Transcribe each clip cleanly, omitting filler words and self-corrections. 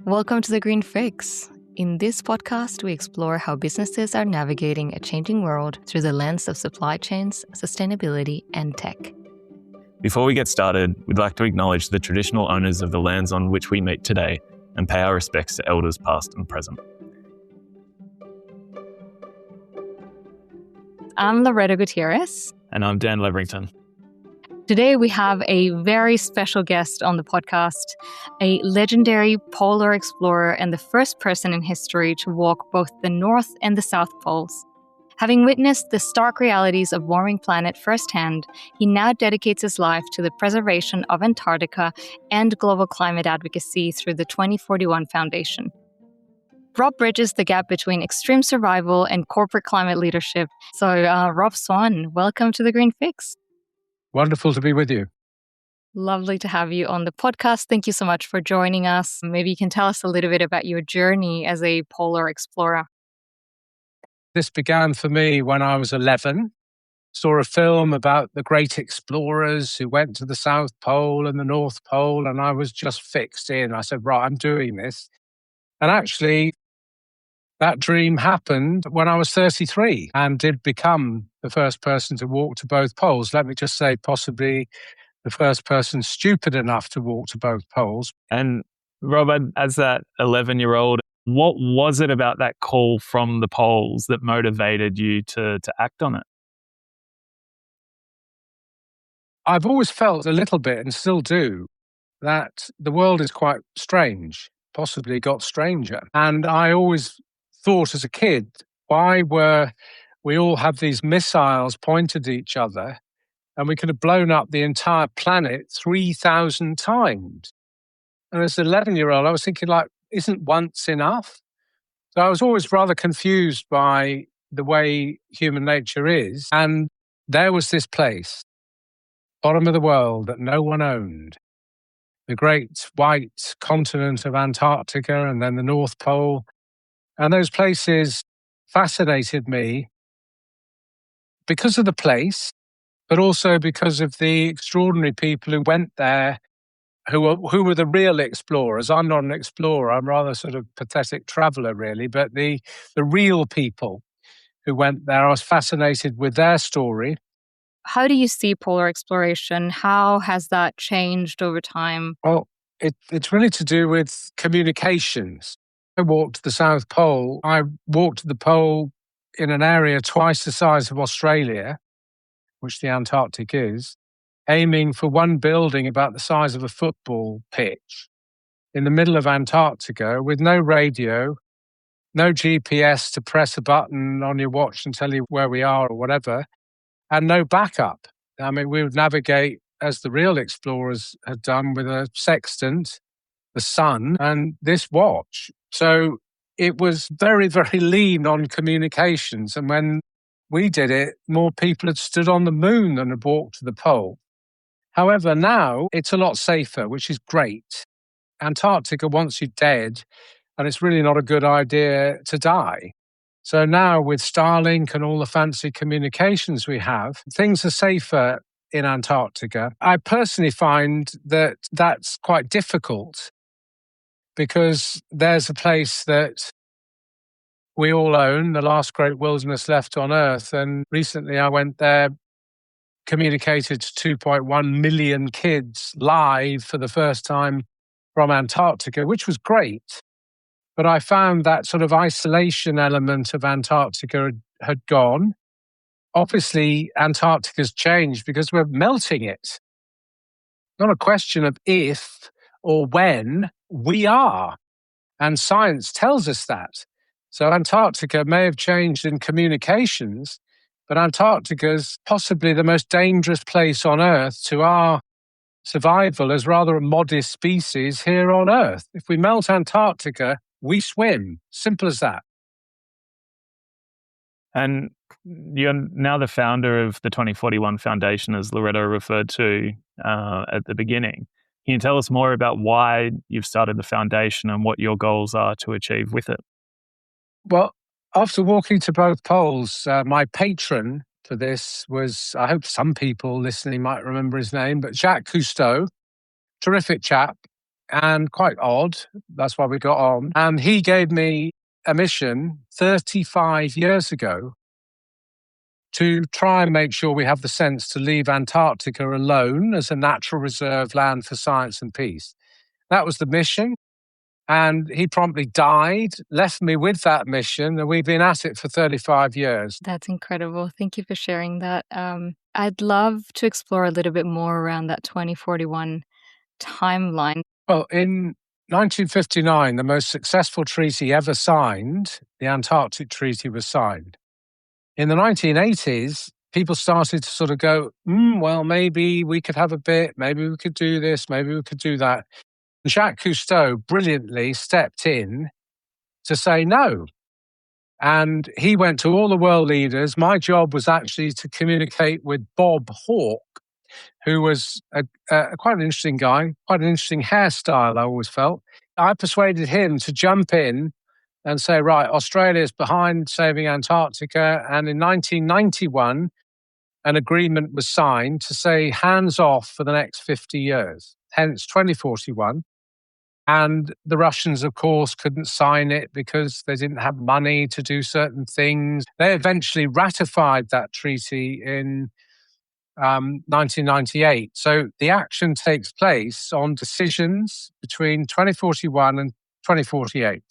Welcome to The Green Fix. In this podcast, we explore how businesses are navigating a changing world through the lens of supply chains, sustainability, and tech. Before we get started, we'd like to acknowledge the traditional owners of the lands on which we meet today and pay our respects to elders past and present. I'm Loreto Gutierrez. And I'm Dan Leverington. Today, we have a very special guest on the podcast, a legendary polar explorer and the first person in history to walk both the North and the South Poles. Having witnessed the stark realities of warming planet firsthand, he now dedicates his life to the preservation of Antarctica and global climate advocacy through the 2041 Foundation. Rob bridges the gap between extreme survival and corporate climate leadership. So, Rob Swan, welcome to The Green Fix. Wonderful to be with you. Lovely to have you on the podcast. Thank you so much for joining us. Maybe you can tell us a little bit about your journey as a polar explorer. This began for me when I was 11. Saw a film about the great explorers who went to the South Pole and the North Pole, and I was just fixed in. I said, right, I'm doing this. And actually, that dream happened when I was 33 and did become the first person to walk to both poles. Let me just say, possibly the first person stupid enough to walk to both poles. And Robert, as that 11-year-old, what was it about that call from the poles that motivated you to act on it? I've always felt a little bit, and still do, that the world is quite strange, possibly got stranger. And I always thought as a kid, why were we all have these missiles pointed at each other and we could have blown up the entire planet 3,000 times? And as an 11-year-old, I was thinking, isn't once enough? So I was always rather confused by the way human nature is. And there was this place, bottom of the world, that no one owned. The great white continent of Antarctica and then the North Pole. And those places fascinated me because of the place, but also because of the extraordinary people who went there, who were the real explorers. I'm not an explorer. I'm rather sort of pathetic traveller, really. But the real people who went there, I was fascinated with their story. How do you see polar exploration? How has that changed over time? Well, it's really to do with communications. I walked the South Pole. I walked the pole in an area twice the size of Australia, which the Antarctic is, aiming for one building about the size of a football pitch in the middle of Antarctica with no radio, no GPS to press a button on your watch and tell you where we are or whatever, and no backup. I mean, we would navigate as the real explorers had done with a sextant, the sun, and this watch. So it was very, very lean on communications. And when we did it, more people had stood on the moon than had walked to the pole. However, now it's a lot safer, which is great. Antarctica wants you dead, and it's really not a good idea to die. So now with Starlink and all the fancy communications we have, things are safer in Antarctica. I personally find that that's quite difficult because there's a place that we all own, the last great wilderness left on Earth. And recently I went there, communicated to 2.1 million kids live for the first time from Antarctica, which was great. But I found that sort of isolation element of Antarctica had gone. Obviously, Antarctica's changed because we're melting it. Not a question of if or when, we are. And science tells us that. So Antarctica may have changed in communications, but Antarctica is possibly the most dangerous place on Earth to our survival as rather a modest species here on Earth. If we melt Antarctica, we swim. Simple as that. And you're now the founder of the 2041 Foundation, as Loreto referred to at the beginning. Can you tell us more about why you've started the foundation and what your goals are to achieve with it? Well, after walking to both poles, my patron for this was, I hope some people listening might remember his name, but Jacques Cousteau, terrific chap, and quite odd. That's why we got on. And he gave me a mission 35 years ago to try and make sure we have the sense to leave Antarctica alone as a natural reserve land for science and peace. That was the mission. And he promptly died, left me with that mission, and we've been at it for 35 years. That's incredible. Thank you for sharing that. I'd love to explore a little bit more around that 2041 timeline. Well, in 1959, the most successful treaty ever signed, the Antarctic Treaty, was signed. In the 1980s, people started to sort of go, well, maybe we could have a bit, maybe we could do this, maybe we could do that. And Jacques Cousteau brilliantly stepped in to say no. And he went to all the world leaders. My job was actually to communicate with Bob Hawke, who was quite an interesting guy, quite an interesting hairstyle, I always felt. I persuaded him to jump in and say, right, Australia's behind saving Antarctica. And in 1991, an agreement was signed to say hands off for the next 50 years, hence 2041. And the Russians, of course, couldn't sign it because they didn't have money to do certain things. They eventually ratified that treaty in 1998. So the action takes place on decisions between 2041 and 2048.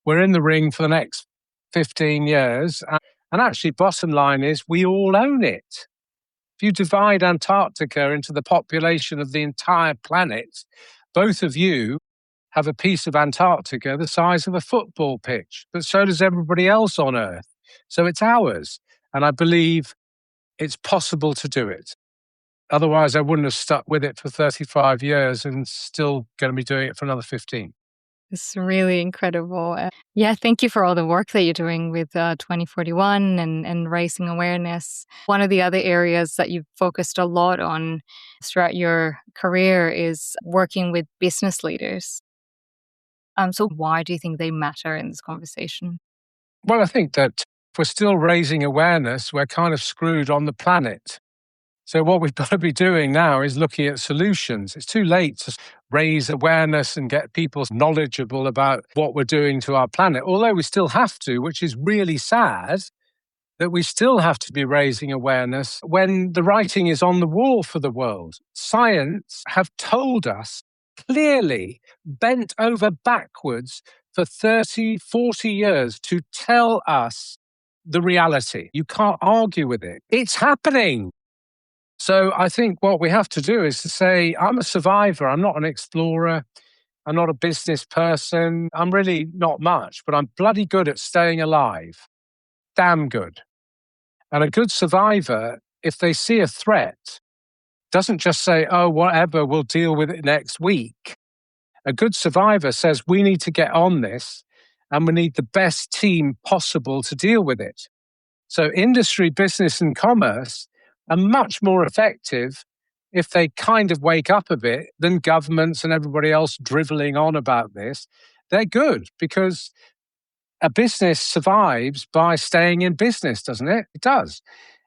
We're in the ring for the next 15 years. And actually, bottom line is we all own it. If you divide Antarctica into the population of the entire planet, both of you have a piece of Antarctica the size of a football pitch, but so does everybody else on Earth. So it's ours. And I believe it's possible to do it. Otherwise, I wouldn't have stuck with it for 35 years and still going to be doing it for another 15. It's really incredible. Yeah, thank you for all the work that you're doing with 2041 and raising awareness. One of the other areas that you've focused a lot on throughout your career is working with business leaders. So why do you think they matter in this conversation? Well, I think that if we're still raising awareness, we're kind of screwed on the planet. So what we've got to be doing now is looking at solutions. It's too late to raise awareness and get people knowledgeable about what we're doing to our planet, although we still have to, which is really sad that we still have to be raising awareness when the writing is on the wall for the world. Science have told us clearly, bent over backwards for 30, 40 years to tell us the reality. You can't argue with it. It's happening. So I think what we have to do is to say, I'm a survivor. I'm not an explorer. I'm not a business person. I'm really not much, but I'm bloody good at staying alive. Damn good. And a good survivor, if they see a threat, doesn't just say, oh, whatever, we'll deal with it next week. A good survivor says, we need to get on this and we need the best team possible to deal with it. So industry, business, and commerce are much more effective if they kind of wake up a bit than governments and everybody else driveling on about this. They're good because a business survives by staying in business, doesn't it? It does.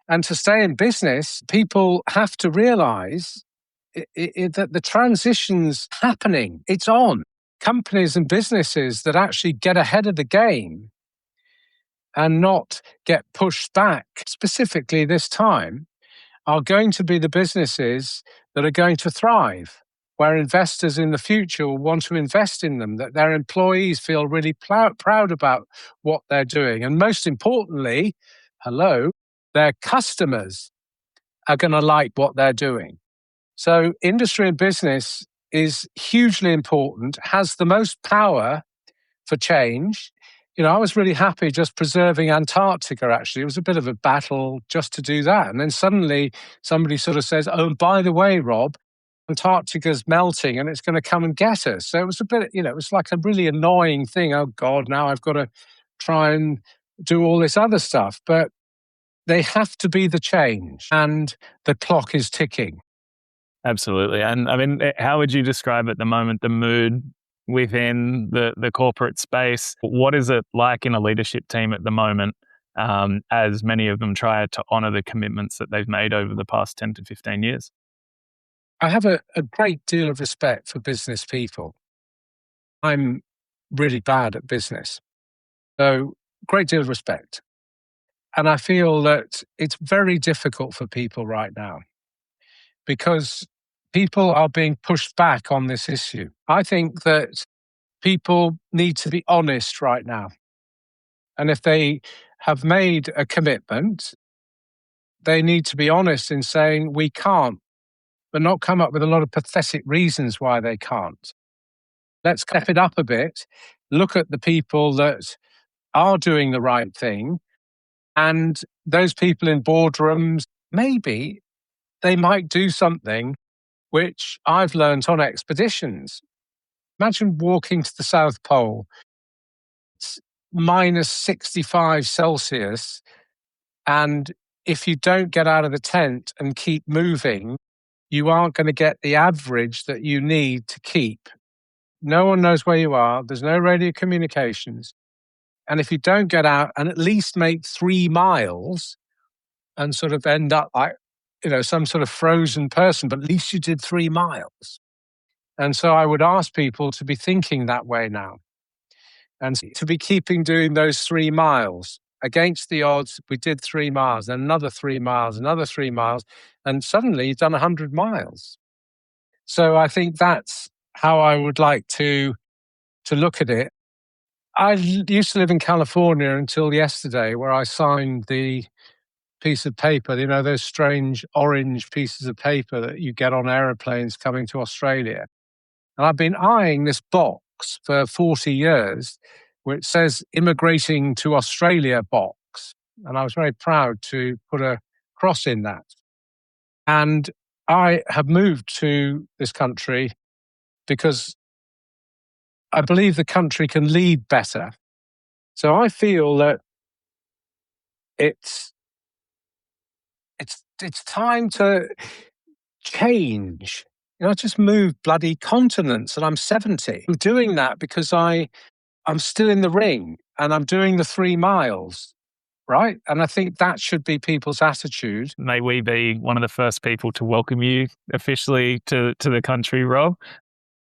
And to stay in business, people have to realize that the transition's happening. It's on. Companies and businesses that actually get ahead of the game and not get pushed back, specifically this time, are going to be the businesses that are going to thrive, where investors in the future will want to invest in them, that their employees feel really proud about what they're doing. And most importantly, their customers are going to like what they're doing. So industry and business is hugely important, has the most power for change. You know, I was really happy just preserving Antarctica, actually. It was a bit of a battle just to do that. And then suddenly somebody sort of says, oh, by the way, Rob, Antarctica's melting and it's going to come and get us. So it was a bit, it was like a really annoying thing. Oh, God, now I've got to try and do all this other stuff. But they have to be the change and the clock is ticking. Absolutely. And I mean, how would you describe at the moment the mood within the corporate space? What is it like in a leadership team at the moment, as many of them try to honour the commitments that they've made over the past 10 to 15 years? I have a great deal of respect for business people. I'm really bad at business. So, great deal of respect. And I feel that it's very difficult for people right now because people are being pushed back on this issue. I think that people need to be honest right now. And if they have made a commitment, they need to be honest in saying, we can't, but not come up with a lot of pathetic reasons why they can't. Let's step it up a bit, look at the people that are doing the right thing, and those people in boardrooms, maybe they might do something which I've learnt on expeditions. Imagine walking to the South Pole, it's minus 65 Celsius, and if you don't get out of the tent and keep moving, you aren't going to get the average that you need to keep. No one knows where you are. There's no radio communications. And if you don't get out and at least make 3 miles and sort of end up like, some sort of frozen person, but at least you did 3 miles. And so I would ask people to be thinking that way now and to be keeping doing those 3 miles. Against the odds, we did 3 miles, then another 3 miles, another 3 miles, and suddenly you've done 100 miles. So I think that's how I would like to look at it. I used to live in California until yesterday, where I signed the piece of paper, those strange orange pieces of paper that you get on aeroplanes coming to Australia. And I've been eyeing this box for 40 years, which says immigrating to Australia box. And I was very proud to put a cross in that. And I have moved to this country because I believe the country can lead better. So I feel that it's time to change. I just moved bloody continents and I'm 70. I'm doing that because I'm still in the ring and I'm doing the 3 miles, right? And I think that should be people's attitude. May we be one of the first people to welcome you officially to the country, Rob.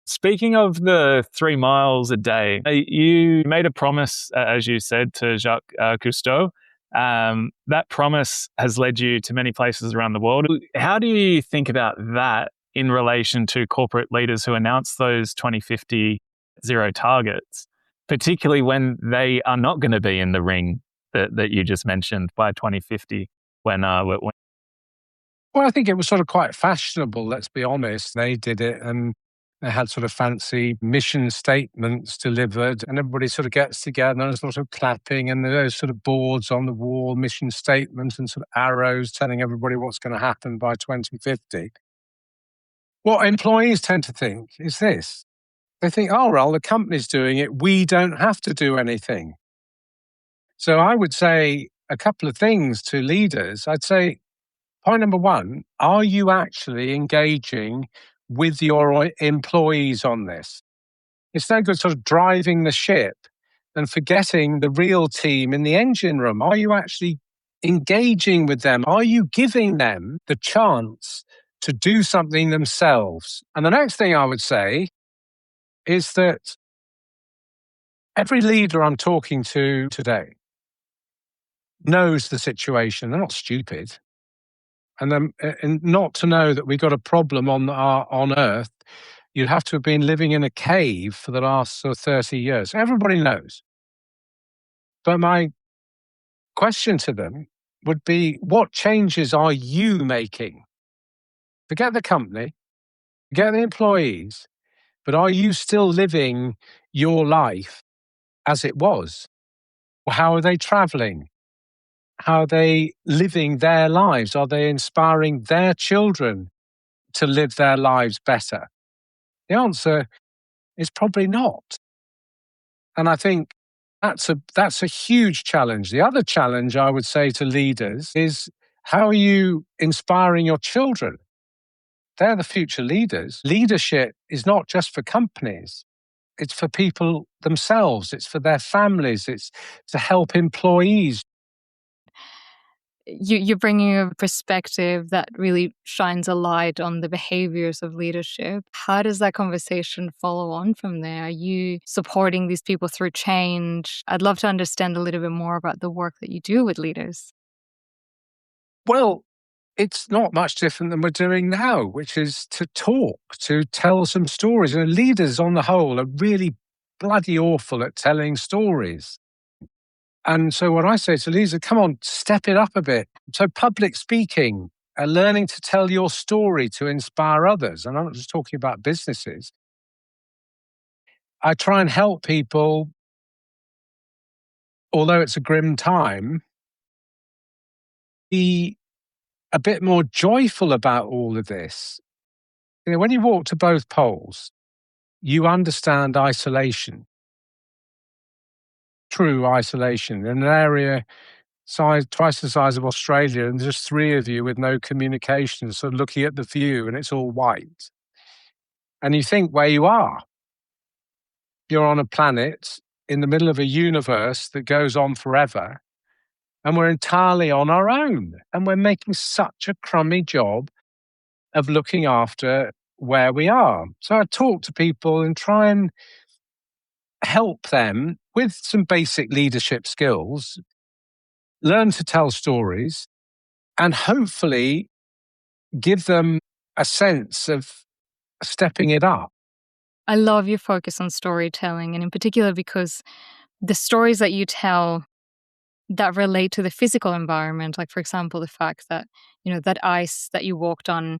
Speaking of the 3 miles a day, you made a promise, as you said, to Jacques Cousteau. That promise has led you to many places around the world. How do you think about that in relation to corporate leaders who announce those 2050 zero targets, particularly when they are not going to be in the ring that you just mentioned by 2050? Well, I think it was sort of quite fashionable, let's be honest. They did it and they had sort of fancy mission statements delivered, and everybody sort of gets together and there's lots of clapping and there's sort of boards on the wall, mission statements and sort of arrows telling everybody what's going to happen by 2050. What employees tend to think is this. They think, oh, well, the company's doing it. We don't have to do anything. So I would say a couple of things to leaders. I'd say, point number one, are you actually engaging with your employees on this? It's no good sort of driving the ship and forgetting the real team in the engine room. Are you actually engaging with them? Are you giving them the chance to do something themselves? And the next thing I would say is that every leader I'm talking to today knows the situation. They're not stupid. And not to know that we've got a problem on Earth, you'd have to have been living in a cave for the last 30 years. Everybody knows. But my question to them would be, what changes are you making? Forget the company, forget the employees, but are you still living your life as it was? Well, how are they traveling? How are they living their lives? Are they inspiring their children to live their lives better? The answer is probably not. And I think that's a huge challenge. The other challenge I would say to leaders is, how are you inspiring your children? They're the future leaders. Leadership is not just for companies. It's for people themselves. It's for their families. It's to help employees. you're bringing a perspective that really shines a light on the behaviors of leadership. How does that conversation follow on from there? Are you supporting these people through change? I'd love to understand a little bit more about the work that you do with leaders. Well, it's not much different than we're doing now, which is to talk, to tell some stories. And leaders on the whole are really bloody awful at telling stories. And so what I say to leaders is, come on, step it up a bit. So public speaking, learning to tell your story to inspire others. And I'm not just talking about businesses. I try and help people, although it's a grim time, be a bit more joyful about all of this. You know, when you walk to both poles, you understand isolation, true isolation. In an area twice the size of Australia, and just three of you with no communication, sort of looking at the view, and it's all white. And you think where you are. You're on a planet in the middle of a universe that goes on forever, and we're entirely on our own. And we're making such a crummy job of looking after where we are. So I talk to people and try and help them with some basic leadership skills, learn to tell stories, and hopefully give them a sense of stepping it up. I love your focus on storytelling, and in particular because the stories that you tell that relate to the physical environment, like, for example, the fact that, that ice that you walked on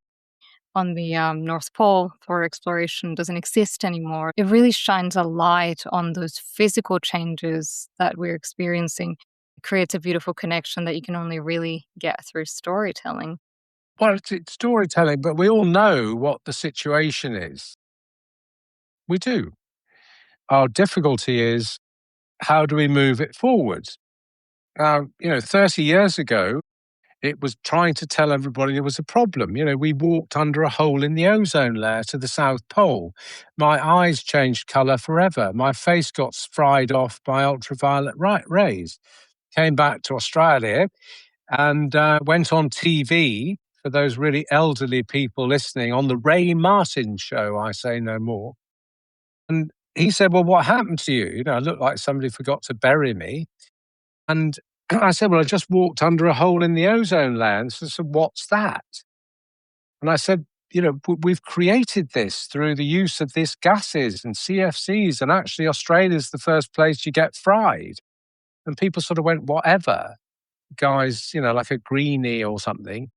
the North Pole for exploration doesn't exist anymore. It really shines a light on those physical changes that we're experiencing. It creates a beautiful connection that you can only really get through storytelling. Well, it's storytelling, but we all know what the situation is. We do. Our difficulty is, how do we move it forward? 30 years ago, it was trying to tell everybody there was a problem. We walked under a hole in the ozone layer to the South Pole. My eyes changed colour forever. My face got fried off by ultraviolet rays. Came back to Australia and went on TV, for those really elderly people listening, on the Ray Martin show, I Say No More. And he said, well, what happened to you? I looked like somebody forgot to bury me. And I said, well, I just walked under a hole in the ozone layer. And so what's that? And I said, we've created this through the use of these gases and CFCs. And actually, Australia's the first place you get fried. And people sort of went, whatever, guys, like a greenie or something.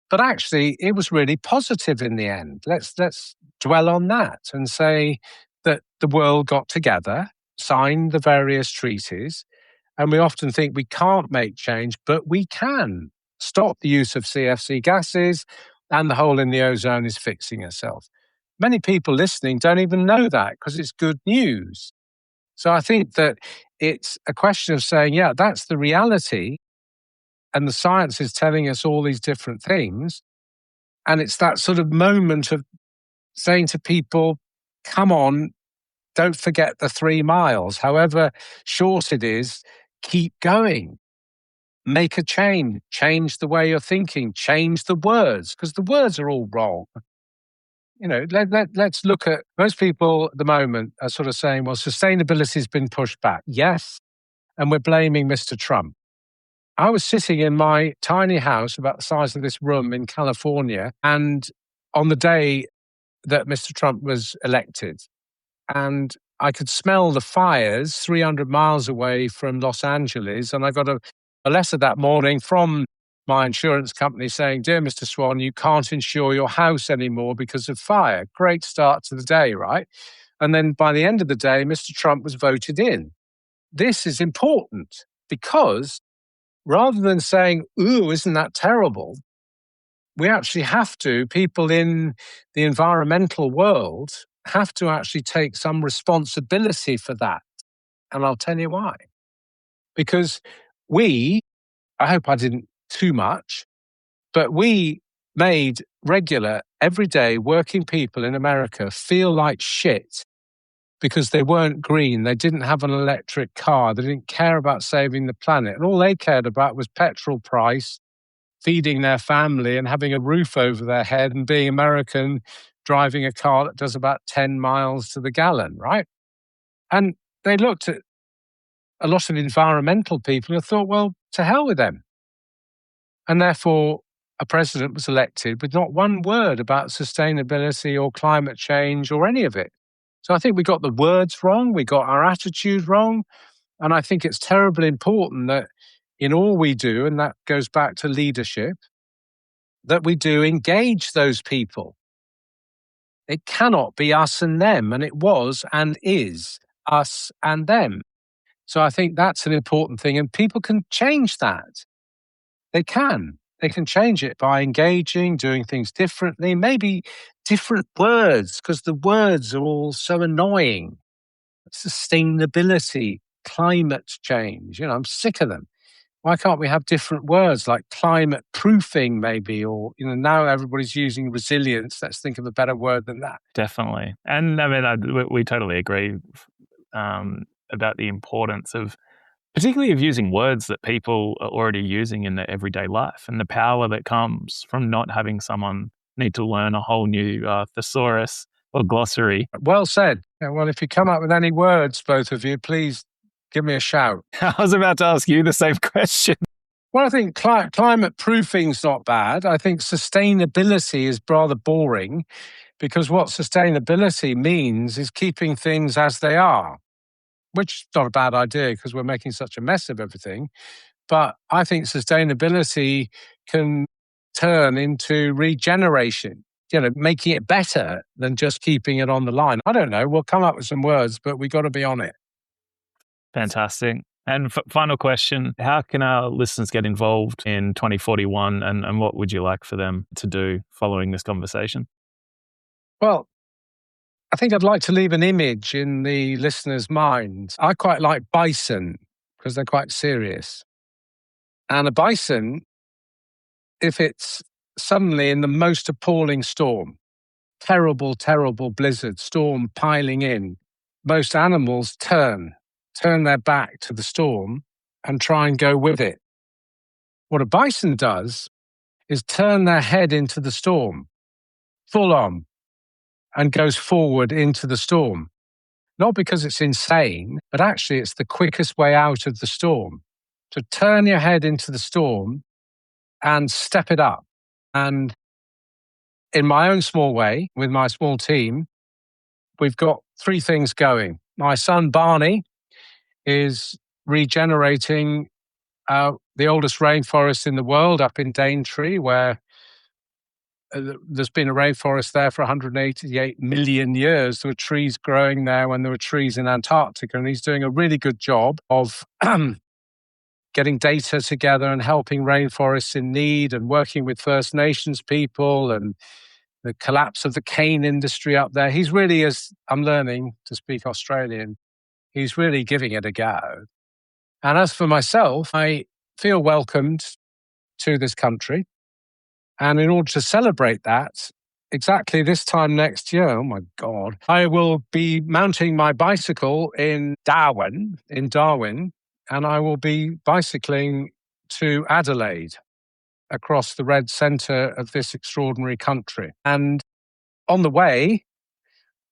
But actually, it was really positive in the end. Let's dwell on that and say that the world got together, signed the various treaties, and we often think we can't make change, but we can stop the use of CFC gases, and the hole in the ozone is fixing itself. Many people listening don't even know that because it's good news. So I think that it's a question of saying, yeah, that's the reality, and the science is telling us all these different things. And it's that sort of moment of saying to people, come on, don't forget the 3 miles, however short it is, keep going. Make a change the way you're thinking, change the words, because the words are all wrong. Let's look at, most people at the moment are sort of saying, well, sustainability has been pushed back. Yes, and we're blaming Mr. Trump. I was sitting in my tiny house about the size of this room in California, and on the day that Mr. Trump was elected, and I could smell the fires 300 miles away from Los Angeles. And I got a letter that morning from my insurance company saying, dear Mr. Swan, you can't insure your house anymore because of fire. Great start to the day, right? And then by the end of the day, Mr. Trump was voted in. This is important because rather than saying, ooh, isn't that terrible? We actually have to, people in the environmental world have to actually take some responsibility for that. And I'll tell you why. Because I hope I didn't too much, but we made regular, everyday working people in America feel like shit because they weren't green, they didn't have an electric car, they didn't care about saving the planet. And all they cared about was petrol price feeding their family and having a roof over their head and being American, driving a car that does about 10 miles to the gallon, right? And they looked at a lot of environmental people and thought, well, to hell with them. And therefore, a president was elected with not one word about sustainability or climate change or any of it. So I think we got the words wrong, we got our attitude wrong. And I think it's terribly important that in all we do, and that goes back to leadership, that we do engage those people. It cannot be us and them, and it was and is us and them. So I think that's an important thing, and people can change that. They can. They can change it by engaging, doing things differently, maybe different words, because the words are all so annoying. Sustainability, climate change, I'm sick of them. Why can't we have different words like climate proofing maybe, or, now everybody's using resilience. Let's think of a better word than that. Definitely. And I mean, we totally agree about the importance of, particularly of using words that people are already using in their everyday life, and the power that comes from not having someone need to learn a whole new thesaurus or glossary. Well said. Well, if you come up with any words, both of you, please give me a shout. I was about to ask you the same question. Well, I think climate proofing's not bad. I think sustainability is rather boring, because what sustainability means is keeping things as they are, which is not a bad idea because we're making such a mess of everything. But I think sustainability can turn into regeneration, making it better than just keeping it on the line. I don't know. We'll come up with some words, but we got to be on it. Fantastic. And final question, how can our listeners get involved in 2041, and what would you like for them to do following this conversation? Well, I think I'd like to leave an image in the listener's mind. I quite like bison because they're quite serious. And a bison, if it's suddenly in the most appalling storm, terrible, terrible blizzard, storm piling in, most animals turn their back to the storm and try and go with it. What a bison does is turn their head into the storm, full on, and goes forward into the storm. Not because it's insane, but actually it's the quickest way out of the storm. To turn your head into the storm and step it up. And in my own small way, with my small team, we've got 3 things going. My son Barney is regenerating the oldest rainforest in the world up in Daintree, where there's been a rainforest there for 188 million years. There were trees growing there when there were trees in Antarctica, and he's doing a really good job of getting data together and helping rainforests in need and working with First Nations people and the collapse of the cane industry up there. He's really, as I'm learning to speak Australian, he's really giving it a go. And as for myself, I feel welcomed to this country. And in order to celebrate that, exactly this time next year, oh my God, I will be mounting my bicycle in Darwin, and I will be bicycling to Adelaide across the red centre of this extraordinary country. And on the way,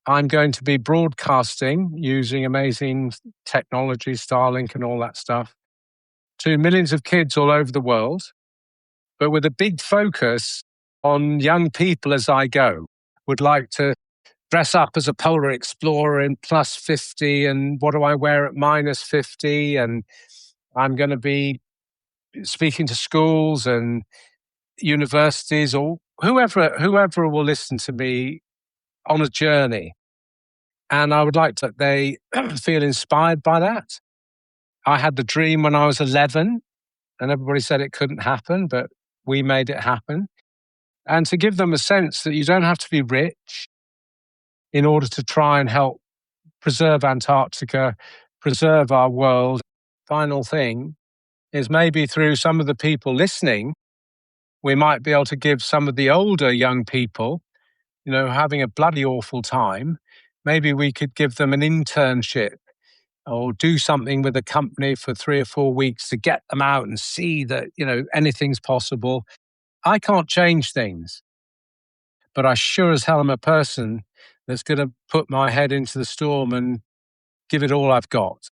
I'm going to be broadcasting using amazing technology, Starlink and all that stuff, to millions of kids all over the world, but with a big focus on young people as I go. Would like to dress up as a polar explorer in plus 50, and what do I wear at minus 50? And I'm going to be speaking to schools and universities or whoever will listen to me on a journey. And I would like that they feel inspired by that. I had the dream when I was 11, and everybody said it couldn't happen, but we made it happen. And to give them a sense that you don't have to be rich in order to try and help preserve Antarctica, preserve our world. Final thing is maybe through some of the people listening, we might be able to give some of the older young people, having a bloody awful time, maybe we could give them an internship or do something with a company for 3 or 4 weeks to get them out and see that, anything's possible. I can't change things, but I sure as hell am a person that's going to put my head into the storm and give it all I've got.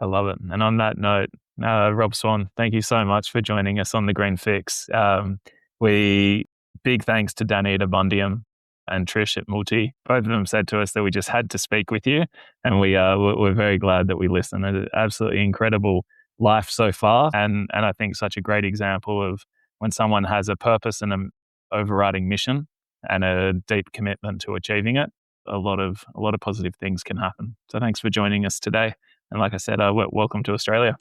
I love it. And on that note, Rob Swan, thank you so much for joining us on The Green Fix. Big thanks to Danita Bundium and Trish at Multi. Both of them said to us that we just had to speak with you, and we're very glad that we listened. It's an absolutely incredible life so far, and I think such a great example of when someone has a purpose and an overriding mission and a deep commitment to achieving it, a lot of positive things can happen. So thanks for joining us today. And like I said, welcome to Australia.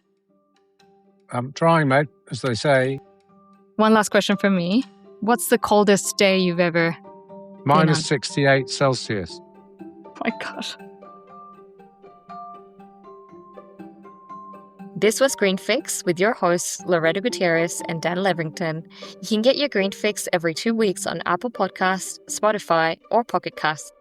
I'm trying, mate, as they say. One last question from me. What's the coldest day you've ever Minus 68 Celsius. Oh my God. This was Green Fix with your hosts, Loreto Gutierrez and Dan Levington. You can get your Green Fix every 2 weeks on Apple Podcasts, Spotify, or Pocket Casts.